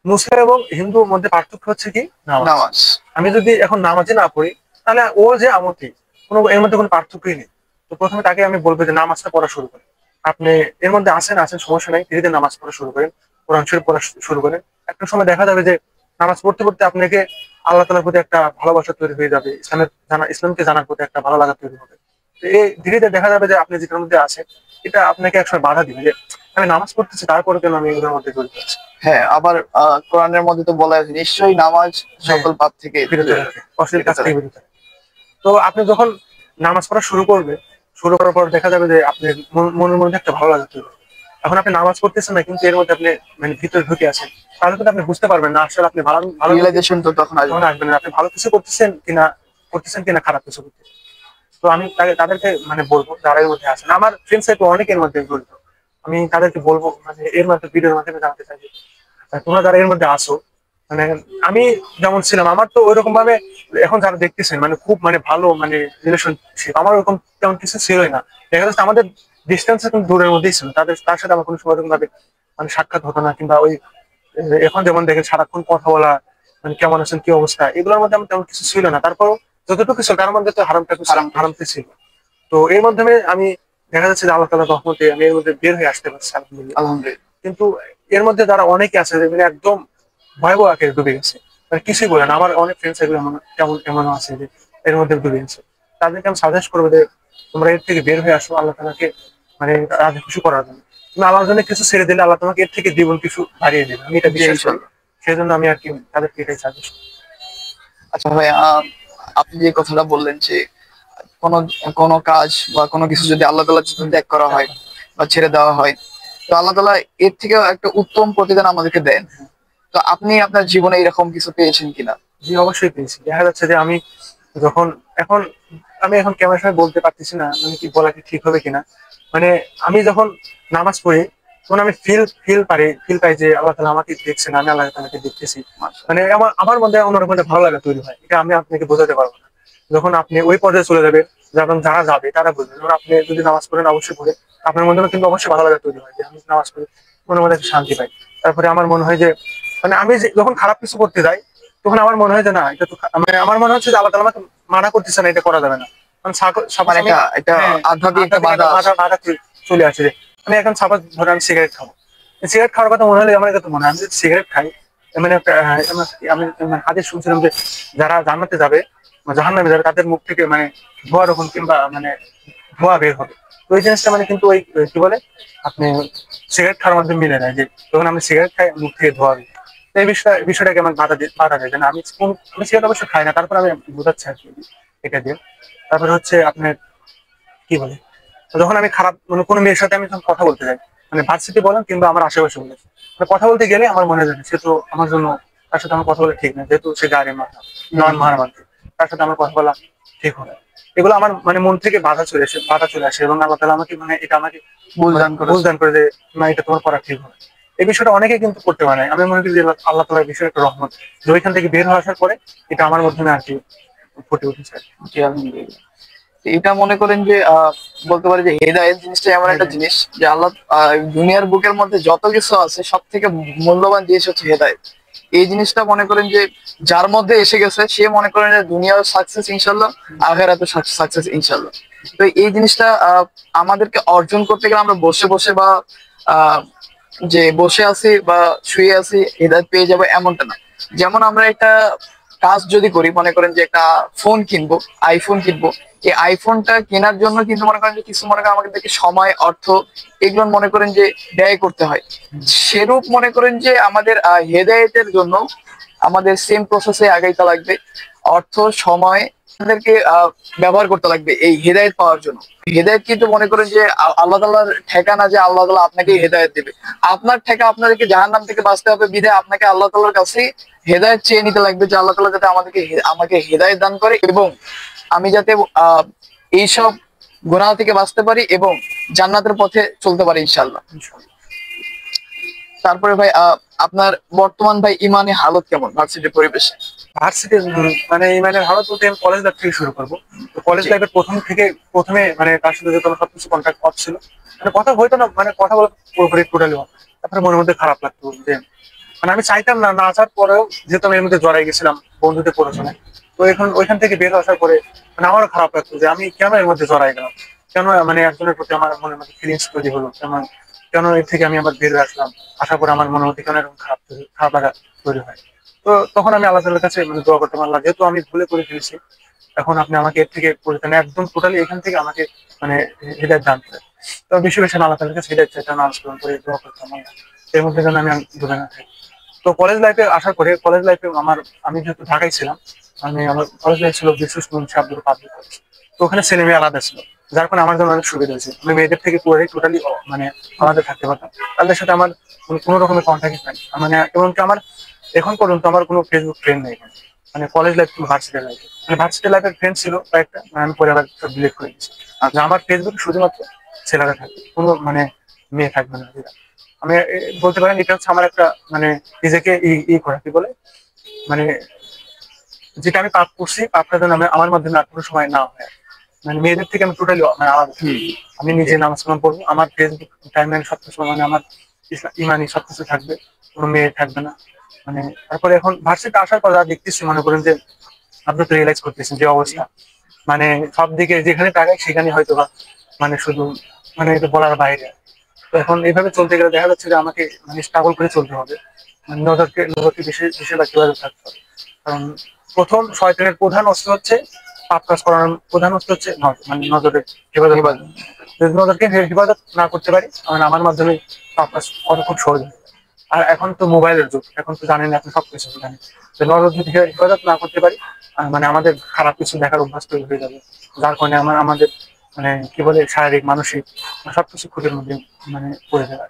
মুসলিম এবং হিন্দুর মধ্যে পার্থক্য হচ্ছে কি নামাজ। নামাজ। আমি যদি এখন নামাজে না পড়ি তাহলে ও যে আমতি, কোনো এর মধ্যে কোনো পার্থক্যই নেই। তো প্রথমে তাকে আমি বলবো যে নামাজটা পড়া শুরু করেন। আপনি এর মধ্যে আছেন সমস্যা নাই, ধীরে ধীরে নামাজ পড়া শুরু করেন, কোরআন শরীফ পড়া শুরু করেন। একটা সময় দেখা যাবে যে নামাজ পড়তে পড়তে আপনাকে আল্লাহ তাআলার প্রতি একটা ভালোবাসা তৈরি হয়ে যাবে, ইসলামকে জানার প্রতি একটা ভালো লাগা তৈরি হবে। তো এই ধীরে ধীরে দেখা যাবে যে আপনি যেটার মধ্যে আছে এটা আপনাকে একসময় বাধা দিবে যে আমি নামাজ পড়তেছি তারপরে কেন আমি এগুলোর মধ্যে জড়িত আছি। হ্যাঁ, আবার কোরআনের মধ্যে তো বলা আছে নিশ্চয়ই নামাজ সকল পাপ থেকে বিরত রাখে, অশ্লীল কাজ থেকে বিরত রাখে। তো আপনি যখন নামাজ পড়া শুরু করার পর দেখা যাবে যে আপনার মনের মধ্যে একটা ভালো লাগা তৈরি হবে। এখন আপনি নামাজ পড়তেছেন না কিন্তু এর মধ্যে আপনি মানে ভিতরে ঢুকে আছেন, তাহলে কিন্তু আপনি বুঝতে পারবেন না আসলে আপনি ভালো ভালো রিয়েলাইজেশন তো তখন আসবে। তখন আসবেন না আপনি ভালো কিছু করতেছেন কিনা খারাপ কিছু করতেছেন। তো আমি তাদেরকে মানে বলবো যারা এর মধ্যে আছেন, আমার ফ্রেন্ড সাইকেল অনেকের মধ্যে জড়িত, আমি তাদেরকে বলবো মানে এর মধ্যে ভিডিওর মাধ্যমে জানাতে চাই যে তোমরা যারা এর মধ্যে আসো, মানে আমি যেমন ছিলাম আমার তো ওইরকম ভাবে এখন যারা দেখতেছেন মানে খুব মানে ভালো মানে রিলেশনশিপ আমার ওরকম তেমন কিছু ছিলই না। দেখা যাচ্ছে আমাদের ডিস্টেন্স কিন্তু দূরের মধ্যেই ছিল, তার সাথে আমার কোনো সময় ওরকম ভাবে মানে সাক্ষাৎ হতো না, কিংবা ওই এখন যেমন দেখেন সারাক্ষণ কথা বলা, মানে কেমন আছেন কি অবস্থা, এগুলোর মধ্যে আমার তেমন কিছু ছিল না। তারপরও যতটুকু ছিল তার মধ্যে তো হারামটা ছিল। তো এর মাধ্যমে আমি দেখা যাচ্ছে যে আল্লাহ তাআলার রহমতে আমি এর মধ্যে বের হয়ে আসতে পারছি আলহামদুলিল্লাহ। আলহামদুলিল্লাহ। কিন্তু এর মধ্যে যারা অনেকে আছে যে মানে একদম ভয়াবহ আকারে ডুবে গেছে, মানে কিছুই বলে না। আমার অনেক ফ্রেন্ডস এগুলো এমনও আছে যে এর মধ্যে ডুবে গেছে। তাদেরকে আমি সাজেস্ট করবো যে তোমরা এর থেকে বের হয়ে আসো আল্লাহ তাআলাকে মানে রাজি খুশি করার জন্য। তুমি আল্লাহর জন্য কিছু ছেড়ে দিলে আল্লাহ তোমাকে এর থেকে দ্বিগুণ কিছু বাড়িয়ে দেবে, আমি এটা জি, বিশ্বাস করি। ইনশাল্লাহ। সেই জন্য আমি আর কি তাদেরকে এটাই সাজেস্ট করি। আচ্ছা ভাই, আপনি যে কথাটা বললেন যে কোনো কোনো কাজ বা কোনো কিছু যদি আল্লাহ তাআলার জন্য ত্যাগ করা হয় বা ছেড়ে দেওয়া হয়, তো আল্লাহ তাআলা এর থেকে একটা উত্তম প্রতিদান আমাদেরকে দেন। তো আপনি আপনার জীবনে এরকম কিছু পেয়েছেন কিনা? জি অবশ্যই পেয়েছি। দেখা যাচ্ছে যে আমি যখন এখন আমি এখন ক্যামেরার সামনে বলতে পারতেছি না মানে কি বলা কি ঠিক হবে কিনা, মানে আমি যখন নামাজ পড়ি তখন আমি ফিল পাই যে আল্লাহ তাআলা আমাকে দেখছেন, আমি আল্লাহ তাআলাকে দেখতেছি। মানে আমার মধ্যে অন্যরকম একটা ভালো লাগা তৈরি হয়, এটা আমি আপনাকে বোঝাতে পারবো না। যখন আপনি ওই পর্যায়ে চলে যাবেন যখন যারা যাবে তারা বুঝবে, যখন আপনি যদি নামাজ পড়েন অবশ্যই পড়ে আপনার মধ্যে কিন্তু অবশ্যই ভালো লাগা তৈরি হয় যে আমি নামাজ পড়ি, মনের মধ্যে একটা শান্তি পাই। তারপরে আমার মনে হয় যে মানে আমি যখন খারাপ কিছু করতে যাই তখন আমার মনে হয় যে না এটা তো মানে আমার মনে হচ্ছে যে আল্লাহ তাআলা আমাকে মানা করতেছে না, এটা করা যাবে না। মানে সাপোজ মানে আমি এটা আধ্যাত্মিক একটা বাধা আছে। বাধা চলে আসে যে আমি এখন সাপোজ ধরে আমি সিগারেট খাবো, সিগারেট খাওয়ার কথা মনে হলে আমার কাছে মনে হয় আমি যদি সিগারেট খাই মানে আমি হাদিস শুনছিলাম যে যারা জান্নাতে যাবে বা জাহান্নামে যাবে তাদের মুখ থেকে মানে ধোঁয়া রকম কিংবা মানে ধোঁয়া বের হবে। তো ওই জিনিসটা মানে কিন্তু ওই কি বলে আপনি সিগারেট খাওয়ার মাধ্যমে মিলে যায় যে যখন আমি সিগারেট খাই মুখ থেকে ধোঁয়া বের হয়। তো এই বিষয়টাকে আমার বাধা দেয় যে না আমি সিগারেট অবশ্য খাই না, তারপর আমি বোঝাচ্ছি আর কি এটা দিয়ে। তারপরে হচ্ছে আপনার কি বলে যখন আমি খারাপ মানে কোনো মেয়ের সাথে আমি যখন কথা বলতে যাই, মানে ভার্সিটি বলেন কিংবা আমার আশেপাশে বলেন, মানে কথা বলতে গেলে আমার মনে হয় সে তো আমার জন্য, তার সাথে আমার কথা বলা ঠিক না, যেহেতু সে গাড়ির মাথা নন মহারামান্তি, তার সাথে আমার কথা বলা ঠিক হবে। এগুলো আমার মানে মন থেকে বাধা চলে আসে এবং আল্লাহ তাআলা আমাকে মানে এটা আমাকে ভুল দান করে যে না এটা তোমার করা ঠিক হবে। এই বিষয়টা অনেকে কিন্তু করতে পারে না। আমি মনে করি যে আল্লাহ তাআলার বিষয়ে একটা রহমত যে ওইখান থেকে বের হয়ে আসার পরে এটা আমার মাধ্যমে আর কি ফুটে উঠেছে। জি, আলহামদুলিল্লাহ। এটা মনে করেন যে বলতে পারি যে হেদায়েত জিনিসটা এমন একটা জিনিস যে আল্লাহ দুনিয়ার বুকের মধ্যে যত কিছু আছে সব থেকে মূল্যবান জিনিস হচ্ছে হেদায়েত। এই জিনিসটা মনে করেন যে যার মধ্যে এসে গেছে সে মনে করেন যে দুনিয়ার সাকসেস ইনশাল্লাহ, আখিরাতে সাকসেস ইনশাল্লাহ। তো এই জিনিসটা আমাদেরকে অর্জন করতে গেলে আমরা বসে বসে বা আহ যে বসে আছি বা শুয়ে আছি হেদায়েত পেয়ে যাবো এমনটা না। যেমন আমরা একটা কাজ যদি করি, মনে করেন যে একটা ফোন কিনবো, আইফোন কিনবো, এই আইফোনটা কেনার জন্য কিন্তু মনে করেন যে কিছু মনে করেন আমাদেরকে সময়, অর্থ এগুলো মনে করেন যে ব্যয় করতে হয়। সেরূপ মনে করেন যে আমাদের হেদায়েতের জন্য আমাদের সেম প্রসেসে আগাইতে লাগবে। অর্থ, সময় আমাদেরকে ব্যবহার করতে লাগবে এই হেদায়েত পাওয়ার জন্য। হেদায়েত কিন্তু মনে করেন যে আল্লাহ তাআলার ঠেকা না যে আল্লাহ তাআলা আপনাকে হেদায়েত দেবে। আপনার ঠেকা আপনাদেরকে জাহান্নাম থেকে বাঁচতে হবে, বিধায় আপনাকে আল্লাহ তাআলার কাছে হেদায়েত চেয়ে নিতে লাগবে যে আল্লাহ তাআলা যাতে আমাকে হেদায়েত দান করে, এবং আমি যাতে এইসব গুনাহ থেকে বাঁচতে পারি এবং জান্নাতের পথে চলতে পারি ইনশাআল্লাহ। তারপরে ভাই আপনার বর্তমান ভাই ইমানি হালত কেমন ভার্সিটির পরিবেশে? ভার্সিটির মানে ইমানের হালত বলতে আমি কলেজ লাইফ থেকে শুরু করবো। তো কলেজ জি। লাইফের প্রথমে মানে তার সাথে যে তোমার সবকিছু কন্ট্যাক্ট অফ ছিল, মানে কথা হইতো না, মানে কথা বলা পুরোপুরি টোটালি অফ। তারপরে মনের মধ্যে খারাপ লাগতো যে মানে আমি চাইতাম না, না আসার পরেও যেহেতু আমি এর মধ্যে জড়াই গেছিলাম বন্ধুদের পড়াশোনায়। তো এখন ওইখান থেকে বের আসার পরে মানে আমারও খারাপ লাগতো যে আমি কেন এর মধ্যে জড়াই গেলাম, কেন মানে একজনের প্রতি আমার মনের মধ্যে ফিলিংস তৈরি হলো, কেন কেন এর থেকে আমি আবার বের হয়ে আসলাম, আসার পরে আমার মনের মধ্যে কেন এরকম খারাপ লাগা তৈরি হয়। তো তখন আমি আল্লাহ তাআলার কাছে মানে দোয়া করতাম, আল্লাহ যেহেতু আমি ভুলে করে ফেলেছি, এখন আপনি আমাকে এর থেকে পরিত্রাণ, একদম টোটালি এখান থেকে আমাকে মানে হৃদায়ত দান করে। তো বেশি বেশি আল্লাহ তাআলার কাছে হৃদায়ত চাইতাম, নামাজ পড়তাম, করে দোয়া করতাম আল্লাহ এর মধ্যে যেন আমি ডুবে না থাকি। তো কলেজ লাইফে আসার পরে, কলেজ লাইফে আমি যেহেতু ঢাকায় ছিলাম, আমার কলেজ লাইফ ছিল বিশেষ মুন্সি আব্দুল পাবলিক কলেজ। তো ওখানে ছেলে মেয়ে আলাদা ছিল, যার কারণে আমার জন্য অনেক সুবিধা হয়েছে। আমি মেয়েদের থেকে পুরোটাই টোটালি মানে আলাদা থাকতে পারতাম, তাদের সাথে আমার কোনো রকমের কন্ট্যাক্ট নাই। মানে এমনকি আমার এখন পর্যন্ত আমার কোনো ফেসবুক ফ্রেন্ড নেই এখানে। মানে কলেজ লাইফ ভার্সিটি লাইফে, মানে ভার্সিটি লাইফের ফ্রেন্ড ছিল কয়েকটা, মানে আমি পরে আবার সব ডিলিট করে দিয়েছি। আর আমার ফেসবুকে শুধুমাত্র ছেলেরা থাকবে, কোনো মানে মেয়ে থাকবে না। আমি বলতে পারেন এটা হচ্ছে আমার একটা মানে নিজেকে করা, কি বলে, মানে যেটা আমি পাপ করছি, পাপটা যেন আমার মধ্যে না কোনো সময় না হয়। মানে মেয়েদের থেকে আমি টোটালি মানে আলাদা থাকবো। আমি নিজে নামাজ কালাম পড়বো, আমার ফেসবুক টাইমলাইন সবকিছু মানে আমার ইমানি সবকিছু থাকবে, কোনো মেয়ে থাকবে না। মানে তারপরে এখন ভার্সিটি আসার পর যা দেখতেছি, মনে করেন যে আপনি তো রিয়েলাইজ করতেছেন যে অবস্থা, মানে সব দিকে যেখানে তাকাই সেখানে হয়তো বা মানে শুধু মানে এটা বলার বাইরে। তো এখন এইভাবে চলতে গেলে দেখা যাচ্ছে যে আমাকে মানে স্ট্রাগল করে চলতে হবে, মানে নজরকে বেশিরভাগ যোগাযোগ থাকতে হবে। কারণ প্রথম শয়তানের প্রধান অস্ত্র হচ্ছে পাপ কাজ করানোর প্রধান অস্ত্র হচ্ছে মানে নজরের হেফাজত করা। যদি নজরকে হেফাজত না করতে পারি, মানে আমার মাধ্যমে পাপ কাজ করা খুব সহজ হয়। আর এখন তো মোবাইলের যুগ, এখন তো জানেন আপনি সবকিছু জানেন, যে নজর যদি হেফাজত না করতে পারি, মানে আমাদের খারাপ কিছু দেখার অভ্যাস তৈরি হয়ে যাবে, যার কারণে আমাদের মানে কি বলে শারীরিক মানসিক সবকিছু ক্ষতির মধ্যে মানে পড়ে যাবে।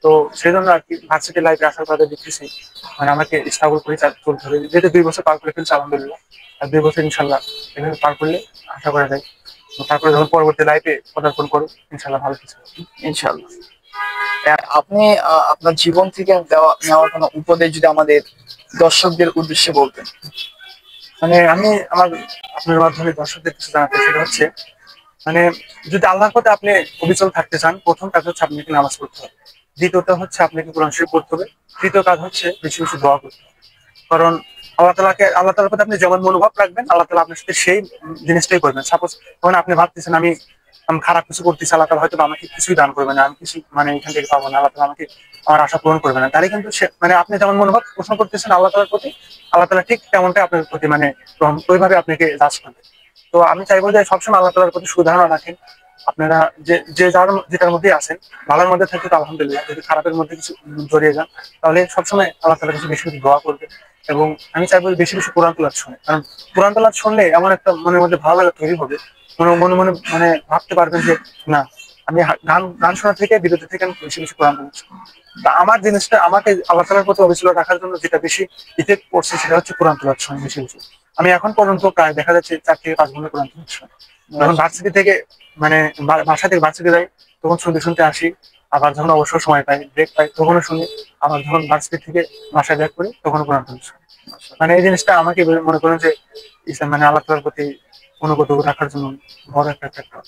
তো সেই জন্য আর কি ভার্সিটি লাইফে আসার পরে দেখতেছি মানে আমাকে স্ট্রাগল করে চলতে হবে, যেহেতু 2 বছর পার করে ফেলছে আলহামদুলিল্লাহ। আর 2 বছর ইনশাল্লাহ এভাবে পার করলে আশা করা যায় তো তারপরে যখন পরবর্তী লাইফে পদার্পণ করো ইনশাল্লাহ ভালো কিছু হবে। ইনশাআল্লাহ। আপনি আপনার জীবন থেকে নেওয়া কোনো উপদেশ যদি আমাদের দর্শকদের উদ্দেশ্যে বলতেন। মানে আমি আপনার মাধ্যমে দর্শকদের কিছু জানাতে, সেটা হচ্ছে মানে যদি আল্লাহর পথে আপনি অবিচল থাকতে চান, প্রথম কাজ হচ্ছে আপনাকে নামাজ পড়তে হবে, দ্বিতীয়ত হচ্ছে আপনাকে কোরআন শরীফ পড়তে হবে, তৃতীয় কাজ হচ্ছে বেশি বেশি দোয়া করতে হবে। কারণ আল্লাহ তাআলার প্রতি আপনি যেমন মনোভাব রাখবেন, আল্লাহ তাআলা আপনার সাথে সেই জিনিসটাই করবেন। সাপোজ যখন আপনি ভাবতেছেন আমি আমি খারাপ কিছু করতেছি, আল্লাহ তাআলা হয়তো আমাকে কিছুই দান করবে না, আমি কিছু মানে এখান থেকে পাবো না, আল্লাহ তাআলা আমাকে আমার আশা পূরণ করবে না, তাহলে কিন্তু মানে আপনি যেমন মনোভাব পোষণ করতেছেন আল্লাহ তাআলার প্রতি, আল্লাহ তাআলা ঠিক তেমনটাই আপনার প্রতি মানে ওইভাবে আপনাকে জাজ করবে। তো আমি চাইবো যে সবসময় আল্লাহ তাআলার প্রতি সুধারণা রাখেন। আপনারা যেটার মধ্যে আছেন, ভালোর মধ্যে থাকলে তো আলহামদুলিল্লাহ, যদি খারাপের মধ্যে কিছু জড়িয়ে যান, তাহলে সবসময় আল্লাহ তাআলার কাছে বেশি বেশি দোয়া করবে। এবং আমি চাইবো বেশি বেশি কোরআন তেলাওয়াত শুনে, কারণ কোরআন তেলাওয়াত শুনলে এমন একটা মনের মধ্যে ভালো লাগা তৈরি হবে, মনে মনে মনে মানে ভাবতে পারবেন যে না, আমি গান গান শোনা থেকে বিরতি থেকে আমি বেশি বেশি কোরআন তেলাওয়াত শুনবো। তা আমার জিনিসটা আমাকে আল্লাহ তাআলার প্রতি অবিচল রাখার জন্য যেটা বেশি ইফেক্ট করছে, সেটা হচ্ছে কোরআন তেলাওয়াত শুনে বেশি বেশি। আমি এখন পর্যন্ত প্রায় দেখা যাচ্ছে 4 থেকে 5 ঘন্টা কোরআন তেলাওয়াত শুনি। যখন ভার্সিটি থেকে মানে বাসা থেকে ভার্সিটি যাই, তখন শুনতে শুনতে আসি, আবার যখন অবসর সময় পাই, ব্রেক পাই, তখনও শুনি, আবার যখন ভার্সিটি থেকে বাসায় ব্যাক করি তখন কোরআন তেলাওয়াত শুনি। মানে এই জিনিসটা আমাকে মনে করেন যে ইসলাম মানে আল্লাহ তাআলার প্রতি অনুগত রাখার জন্য বড় একটা ফ্যাক্টর।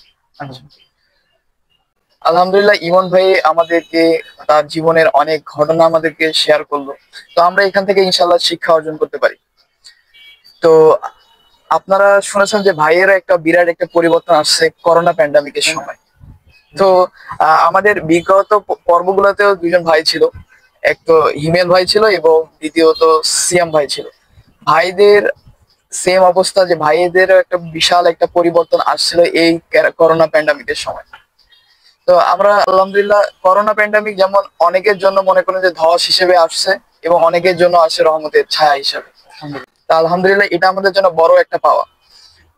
আলহামদুলিল্লাহ, ইমন ভাই আমাদেরকে তার জীবনের অনেক ঘটনা আমাদেরকে শেয়ার করলো। তো আমরা এখান থেকে ইনশাআল্লাহ শিক্ষা অর্জন করতে পারি। তো আপনারা শুনেছেন যে ভাইয়ের একটা বিরাট একটা পরিবর্তন আসছে করোনা প্যান্ডামিকের সময়। তো আমাদের বিগত পর্বগুলোতেও দুইজন ভাই ছিল, এক তো হিমেল ভাই ছিল এবং দ্বিতীয়ত সিয়াম ভাই ছিল। ভাইদের সেম অবস্থা, যে ভাইদের একটা বিশাল একটা পরিবর্তন আসছিল এই করোনা প্যান্ডামিকের সময়। তো আমরা আলহামদুলিল্লাহ, করোনা প্যান্ডামিক যেমন অনেকের জন্য মনে করেন যে ধস হিসেবে আসছে, এবং অনেকের জন্য আসছে রহমতের ছায়া হিসেবে। তো আলহামদুলিল্লাহ, এটা আমাদের জন্য বড় একটা পাওয়া।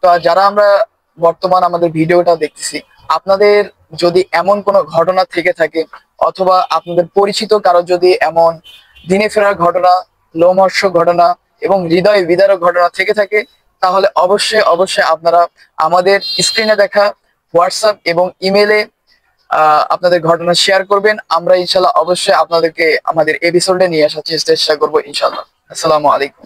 তো আর যারা আমরা বর্তমান আমাদের ভিডিওটা দেখতেছি, আপনাদের যদি এমন কোনো ঘটনা থেকে থাকে, অথবা আপনাদের পরিচিত কারো যদি এমন দিনে ফেরার ঘটনা, লোমহর্ষক ঘটনা এবং হৃদয় বিদারক ঘটনা থেকে থাকে, তাহলে অবশ্যই অবশ্যই আপনারা আমাদের স্ক্রিনে দেখা হোয়াটসঅ্যাপ এবং ইমেলে আপনাদের ঘটনা শেয়ার করবেন। আমরা ইনশাল্লাহ অবশ্যই আপনাদেরকে আমাদের এপিসোডে নিয়ে আসার চেষ্টা করবো ইনশাল্লাহ। আসসালামু আলাইকুম।